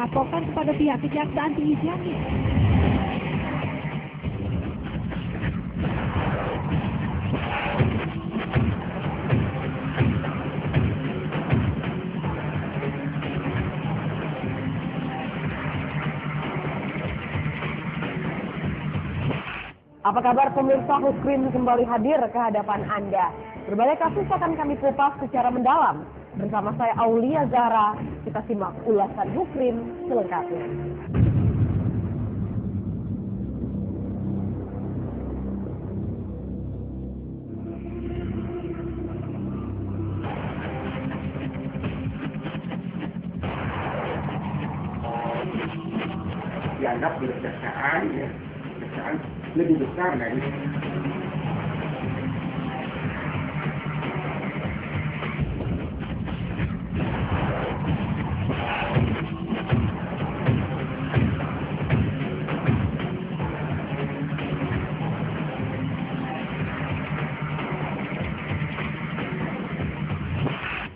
melaporkan kepada pihak Kejaksaan Tinggi Jambi. Apa kabar pemirsa, Hukrim kembali hadir ke hadapan Anda. Berbagai kasus akan kami kupas secara mendalam. Bersama saya Aulia Zahra, kita simak ulasan Hukrim selengkapnya. Dianggap kejaksaan, ya, kejaksaan lebih besar dari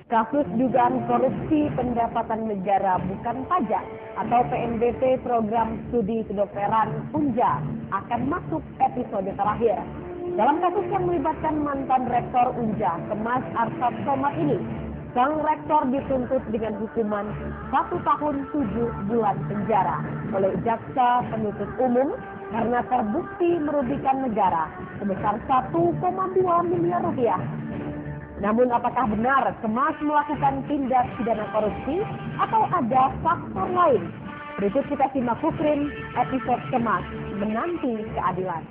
Kasus dugaan korupsi pendapatan negara bukan pajak atau PNBP program studi kedokteran Unja akan masuk episode terakhir. Dalam kasus yang melibatkan mantan rektor Unja, Kemas Arsyad Somad ini, sang rektor dituntut dengan hukuman 1 tahun 7 bulan penjara oleh jaksa penuntut umum karena terbukti merugikan negara sebesar 1,2 miliar rupiah. Namun apakah benar Kemas melakukan tindak pidana korupsi atau ada faktor lain? Berikut kita simak Hukrim episode Kemas Menanti Keadilan.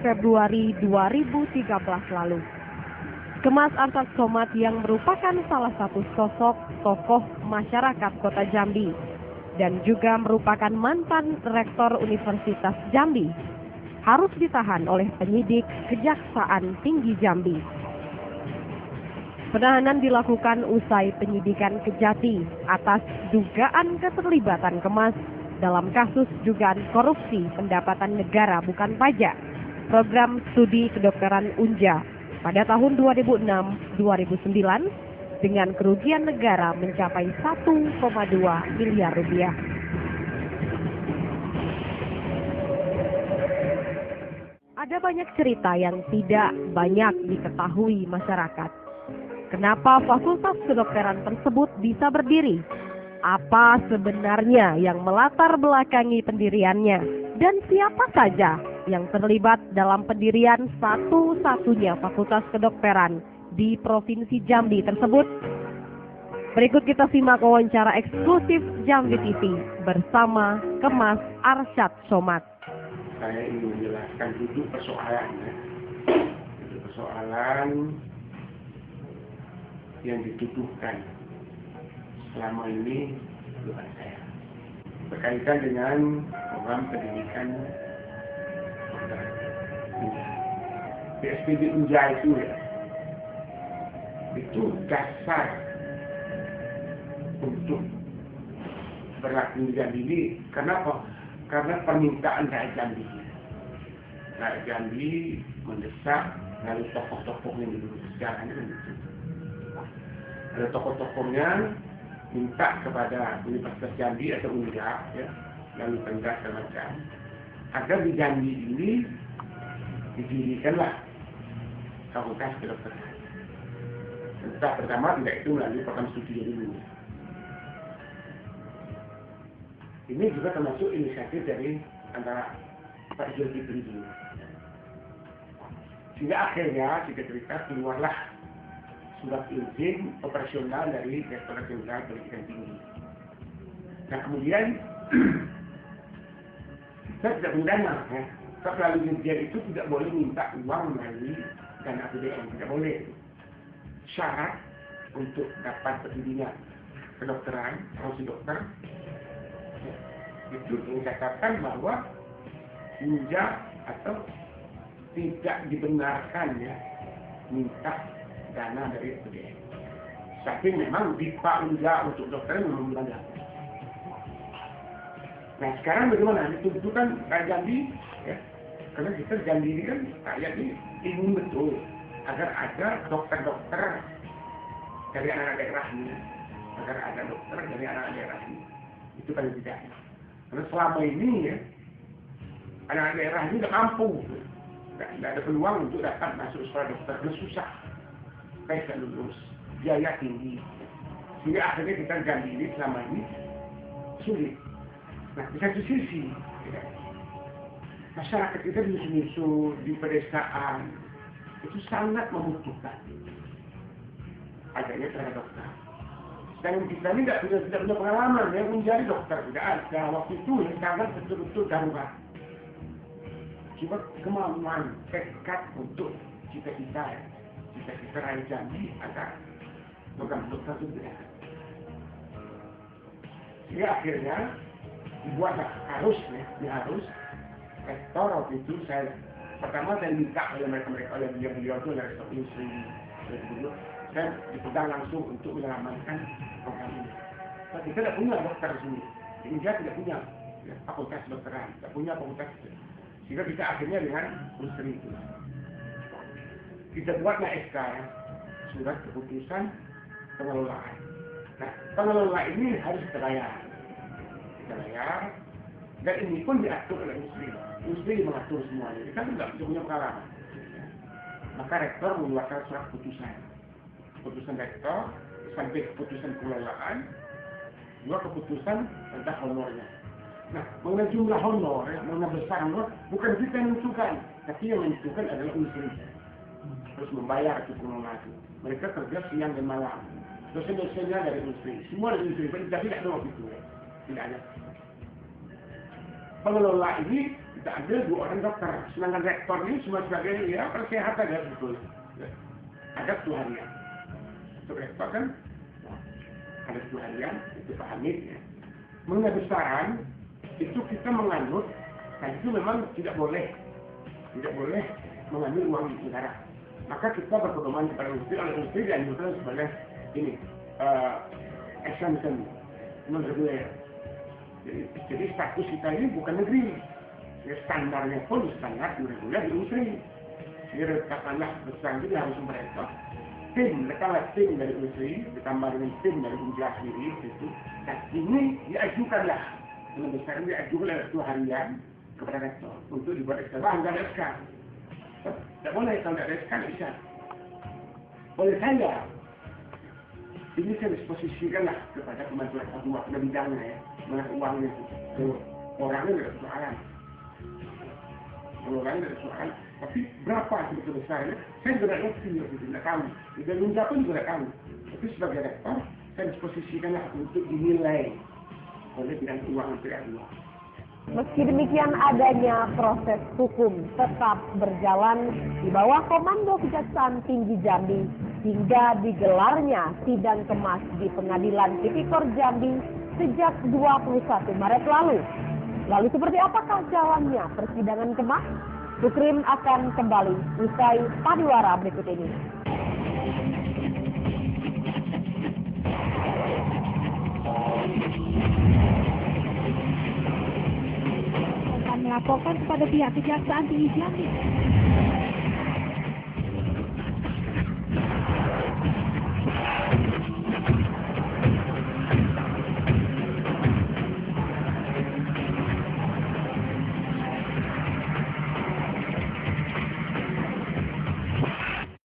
Februari 2013 lalu. Kemas Arsyad Somad yang merupakan salah satu sosok tokoh masyarakat Kota Jambi dan juga merupakan mantan rektor Universitas Jambi harus ditahan oleh penyidik Kejaksaan Tinggi Jambi. Penahanan dilakukan usai penyidikan Kejati atas dugaan keterlibatan Kemas dalam kasus dugaan korupsi pendapatan negara bukan pajak program studi kedokteran Unja pada tahun 2006-2009 dengan kerugian negara mencapai 1,2 miliar rupiah. Ada banyak cerita yang tidak banyak diketahui masyarakat. Kenapa fakultas kedokteran tersebut bisa berdiri? Apa sebenarnya yang melatar belakangi pendiriannya? Dan siapa saja yang terlibat dalam pendirian satu-satunya fakultas kedokteran di Provinsi Jambi tersebut? Berikut kita simak wawancara eksklusif Jambi TV bersama Kemas Arsyad Somad. Saya ingin menjelaskan duduk persoalannya. Duduk persoalan yang dituduhkan selama ini bukan saya. Berkaitan dengan program pendidikan PSPD Unja itu, ya, itu dasar untuk berlaku di Jambi ini. Kenapa? Karena permintaan rakyat Jambi. Rakyat Jambi mendesak, lalu tokoh-tokohnya duduk sejarahnya kan itu. Ada tokoh-tokohnya minta kepada Universitas Jambi atau Unja, ya, lalu Pemda semacam, agar di Jambi ini didirikanlah fakultas kedokteran. Tahap pertama tidak itu melalui program studi dulu. Ini juga termasuk inisiatif dari antara Pak Zulkifli dulu. Sehingga akhirnya singkat cerita keluarlah surat izin operasional dari Direktorat Jenderal Pendidikan Tinggi. Nah kemudian saya tidak mendana, ya. Kalau dirjen itu tidak boleh minta uang melalui dana APBN, tidak boleh. Syarat untuk dapat pendidikan kedokteran, harus dokter, itu dikatakan bahwa Unja atau tidak dibenarkan, ya, minta dana dari APBN. Tapi memang DIPA Unja untuk dokter memang belanja. Nah sekarang bagaimana? Dituntutan Rakyat Jambi, ya, Karena kita Jambi ini kan rakyat ini ingin betul agar ada dokter-dokter dari anak-anak daerah ini, agar ada dokter dari anak-anak daerah ini. Itu paling tidak. Karena selama ini ya anak-anak daerah ini udah mampu, nggak ada peluang untuk dapat masuk sekolah dokter, itu susah, kayak lulus, biaya tinggi, sehingga akhirnya kita Jambi ini selama ini sulit. Nah, di satu sisi, ya, masyarakat kita di dusun-dusun, di pedesaan, itu sangat membutuhkan adanya tenaga dokter. Dan kita ini tidak punya pengalaman ya menjadi dokter, tidak ada. Waktu itu yang sangat betul-betul darurat. Cuma kemauan, tekad untuk cita-cita rakyat Jambi agar program dokter itu tidak. Sehingga akhirnya dibuatlah harus rektor waktu itu saya minta oleh mereka oleh beliau itu dari rektor industri dulu saya dipegang langsung untuk menyelamatkan program ini. Tapi kita tidak punya dokter sini, India tidak punya fakultas dokteran, tidak punya fakultas, sehingga kita akhirnya dengan industri itu kita buatlah SK surat keputusan pengelolaan. Nah, pengelola ini harus kita bayar, dan ini pun diatur oleh industri mengatur semuanya. Kita tidak punya pengalaman. Maka rektor mengeluarkan surat keputusan rektor sampai keputusan pengelolaan, juga keputusan tentang honornya. Nah, mengenai jumlah honor, mengenai besar honor, bukan kita yang menentukan, tapi yang menentukan adalah industri. Terus membayar itu pengelola itu. Mereka kerja siang dan malam. Dosen-dosennya dari industri, semua dari industri, tapi tidak ada waktu itu, tidak ada. Pengelola ini kita ambil 2 orang dokter, sedangkan rektor ini semua sebagai ya kesehatan ya betul. Ada 2 harian. Untuk rektor kan ada 2 harian, itu Pak Hamid ya. Mengenai besaran itu kita menganut, nah itu memang tidak boleh mengambil uang negara. Maka kita berpedoman kepada industri, oleh industri dianjurkan sebagai ini exemption non-regular. Jadi status kita ini bukan negeri, ya, standarnya pun standar reguler di industri. Jadi katakanlah besar itu harus mereka letaklah tim dari industri ditambah dengan tim dari Unja sendiri itu. Nah ini diajukanlah dengan besar ini diajukan oleh 2 harian kepada rektor untuk dibuat SK. Enggak ada SK. Tidak boleh kalau tidak ada SK tidak bisa. Oleh saya ini saya disposisikanlah kepada pembantu rektor pada bidangnya ya, mana uangnya itu. Orangnya tidak ada soalan. Orangnya tidak ada soalan. Tapi berapa itu besarnya? Saya juga tidak ngerti, tidak tahu. Dan Unja pun juga tidak tahu. Tapi sebagai rektor, saya disposisikanlah untuk dinilai oleh bidang keuangan PA2. Meski demikian, adanya proses hukum tetap berjalan di bawah komando Kejaksaan Tinggi Jambi hingga digelarnya sidang kemas di Pengadilan Tipikor Jambi sejak 21 Maret lalu. Lalu seperti apakah jalannya persidangan kemas? Sukrim akan kembali usai pariwara berikut ini. Melaporkan kepada pihak Kejaksaan Tinggi Jambi